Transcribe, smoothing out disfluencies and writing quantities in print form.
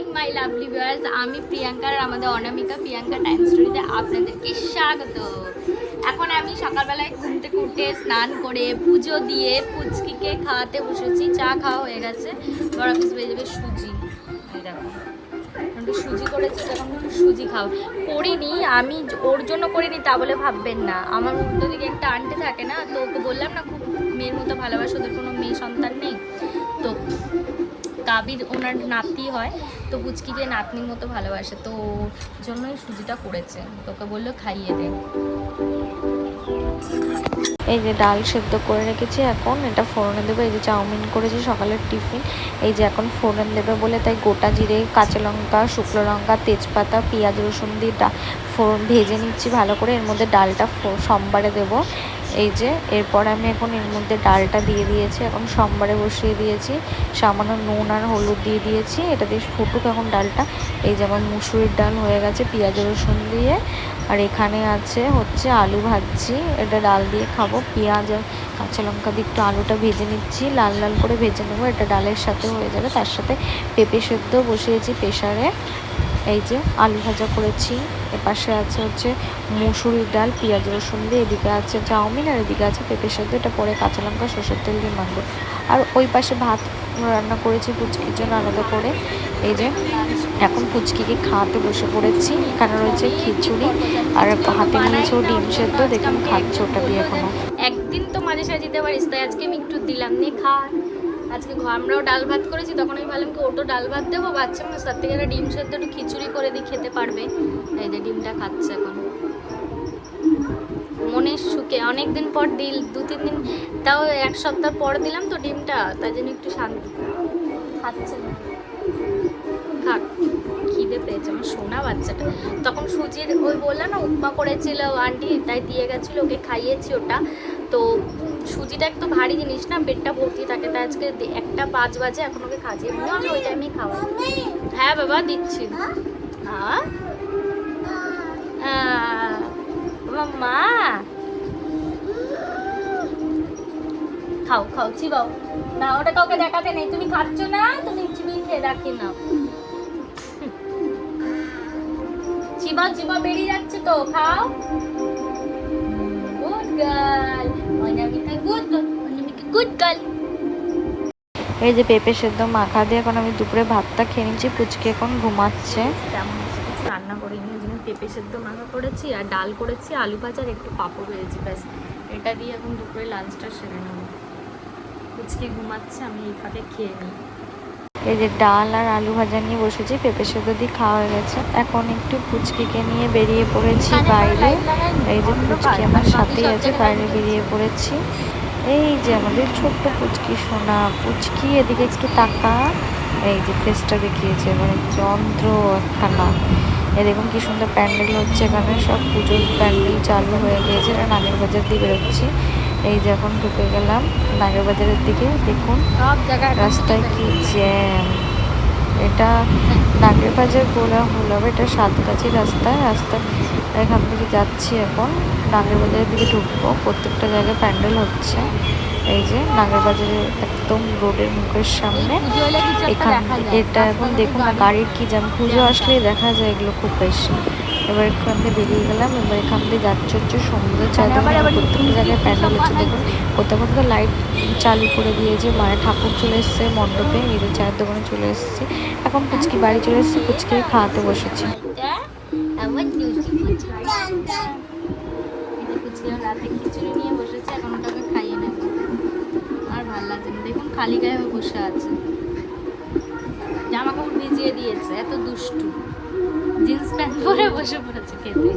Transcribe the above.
Morning my lovely viewers, আমি প্রিয়াঙ্কা আর আমাদের অনামিকা Priyanka time স্টোরিতে আপনাদেরকে স্বাগত। এখন আমি সকালবেলায় ঘুম থেকে উঠে স্নান করে পুজো দিয়ে পুচকিকে খাওয়াতে বসেছি। চা খাওয়া হয়ে গেছে, বড় পিস বেজে যাবে সুজি। এই দেখো একটু সুজি করেছি, যখন একটু সুজি খাও করিনি আমি, ওর জন্য করিনি তা বলে ভাববেন না। আমার উল্টো দিকে একটা আন্টি থাকে না, তো ওকে বললাম না খুব মেয়ের মতো ভালোবাসে, ওদের কোনো মেয়ে সন্তান নেই, তো কাবির ওনার নাতি হয়, তো পুচকিকে নাতনির মতো ভালোবাসে, তো জন্যই সুজিটা করেছে। তোকে বললো খাইয়ে দে। এই যে ডাল সেদ্ধ করে রেখেছি, এখন এটা ফোড়নে দেবো। এই যে চাউমিন করেছি সকালের টিফিন, এই যে এখন ফোড়ন দেবে বলে তাই গোটা জিরে, কাঁচা লঙ্কা, শুকনো লঙ্কা, তেজপাতা, পেঁয়াজ, রসুন দিয়ে ফোড়ন ভেজে নিচ্ছি ভালো করে। এর মধ্যে ডালটা সোমবারে দেবো। এই যে এরপর আমি এখন এর মধ্যে ডালটা দিয়ে দিয়েছি, এখন সোমবারে বসিয়ে দিয়েছি। সামান্য নুন আর হলুদ দিয়ে দিয়েছি, এটা দিয়ে ফুটুক এখন ডালটা। এই যে আমার মুসুরির ডাল হয়ে গেছে পেঁয়াজ রসুন দিয়ে। আর এখানে আছে হচ্ছে আলু ভাজছি, এটা ডাল দিয়ে খাবো। পেঁয়াজ আর কাঁচা লঙ্কা দিয়ে একটু আলুটা ভেজে নিচ্ছি, লাল লাল করে ভেজে নেবো, এটা ডালের সাথে হয়ে যাবে। তার সাথে পেঁপে সেদ্ধ বসিয়েছি প্রেসারে। এই যে আলু ভাজা করেছি, এপাশে আছে হচ্ছে মুসুরির ডাল পেঁয়াজ রসুন দিয়ে, এদিকে আছে চাউমিন আর এদিকে আছে পেঁপে সেদ্ধ। এটা পরে কাঁচা লঙ্কা সরষের তেল দিয়ে মাখবো। আর ওই পাশে ভাত রান্না করেছি পুচকির জন্য আলাদা করে। এই যে এখন পুচকিকে খাওয়াতে বসে পড়েছি। এখানে রয়েছে খিচুড়ি আর হাতে নিয়েছেও ডিম সেদ্ধ, দেখুন খাচ্ছে ওটা দিয়ে। এখনো একদিন তো মাঝে সাঝে দিতে পারিস, তাই আজকে আমি একটু দিলাম, নিয়ে খা। আজকে আমরাও ডাল ভাত করেছি, তখন আমি ভাবলাম কি ওটো ডাল ভাত দেবো, বাচ্চা মানুষ তার থেকে একটা ডিম সেদ্ধ একটু খিচুড়ি করে দিয়ে খেতে পারবে। এই যে ডিমটা খাচ্ছে এখন মনের সুখে। অনেকদিন পর দিল, 2-3 দিন, তাও 1 সপ্তাহ পর দিলাম তো ডিমটা, তাই জন্য একটু শান্তি। খাচ্ছে না, খাক, খিদে পেয়েছে আমার সোনা বাচ্চাটা। তখন সুজির ওই বললাম না উপমা করেছিল আন্টি, তাই দিয়ে গেছিলো, ওকে খাইয়েছি ওটা। তো সুজিটা একটু ভারী জিনিস না, পেটটা ভর্তি থাকে, তাই আজকে 1:05 বাজে এখন ওকে খাচ্ছি। এমনিও আমি ওই টাইমেই খাওয়াই। হ্যাঁ বাবা দিচ্ছি। হ্যাঁ মা খাও খাও, চিবাও না, ওটা কাউকে দেখাতে নেই। তুমি খাচ্ছ না, তুমি চিবিয়ে খেয়ে রাখি না। চিবাও চিবাও, বেরিয়ে যাচ্ছে তো, খাও। গুড গার্ল অনামিকা, গুড গার্ল অনামিকা, গুড গার্ল। এই যে পেঁপে সেদ্ধ মাখা দিয়ে এখন আমি দুপুরে ভাতটা খেয়ে নিচ্ছি, পুচকি এখন ঘুমাচ্ছে। তেমন কিছু রান্না করিনি, ওই জন্য পেঁপে সেদ্ধ মাখা করেছি আর ডাল করেছি, আলু ভাজা আর একটু পাঁপড় ভেজেছি, ব্যাস। এটা দিয়ে এখন দুপুরে লাঞ্চটা সেরে নেব। পুচকি ঘুমাচ্ছে, আমি এই ফাঁকে খেয়ে নিই। এই যে ডাল আর আলু ভাজা নিয়ে বসেছি, পেঁপে সেদ্ধ দিয়ে খাওয়া হয়ে গেছে। এখন একটু পুচকিকে নিয়ে বেরিয়ে পড়েছি বাইরে। এই যে পুচকি আমার সাথেই আছে, বাইরে বেরিয়ে পড়েছি। এই যে আমাদের ছোট্ট পুচকি সোনা পুচকি, এদিকে একটু তাকা। এই যে ফেসটা দেখিয়েছে, মানে যন্ত্র একখানা। এই দেখুন কি সুন্দর প্যান্ডেল হচ্ছে, এখানে সব পুজোর প্যান্ডেল চালু হয়ে গিয়েছে। এটা নাগের বাজার দিয়ে বেরোচ্ছি। এই যে এখন ঢুকে গেলাম নাগের বাজারের দিকে, দেখুন রাস্তায় কি জ্যাম। এটা নাগের বাজার বলা ভুল হবে, এটা সাতগাছি রাস্তা। এখান থেকে যাচ্ছি, এখন নাগের বাজারের দিকে ঢুকবো। প্রত্যেকটা জায়গায় প্যান্ডেল হচ্ছে। এই যে নাগের বাজারের একদম রোডের মুখের সামনে এখান, এটা এখন দেখুন না গাড়ির কি জ্যাম, পুজো আসলেই দেখা যায় এগুলো খুব বেশি। এবার এখান থেকে বেরিয়ে গেলাম, এবার এখান থেকে যাচ্ছে হচ্ছে সমুদ্রের চার দোকানে। প্রত্যেকটা জায়গায় প্যান্ডেল হচ্ছে, দেখুন কোথাও কোথাও লাইট চালু করে দিয়েছে। মায়ের ঠাকুর চলে এসছে মণ্ডপে, এই যে চায়ের দোকানে চলে এসেছি। এখন পুচকি বাড়ি চলে এসেছি, পুচকিকে খাওয়াতে বসেছি। রাতে খিচুড়ি নিয়ে বসেছে, এখন ওটাকে খাইয়ে নেব। আর ভালো লাগছে না, দেখুন খালি গায়ে হয়ে বসে আছে, জামা কাপড় ভিজিয়ে দিয়েছে, এত দুষ্টু। জিন্স প্যান্ট পরে বসে পড়েছে খেতে।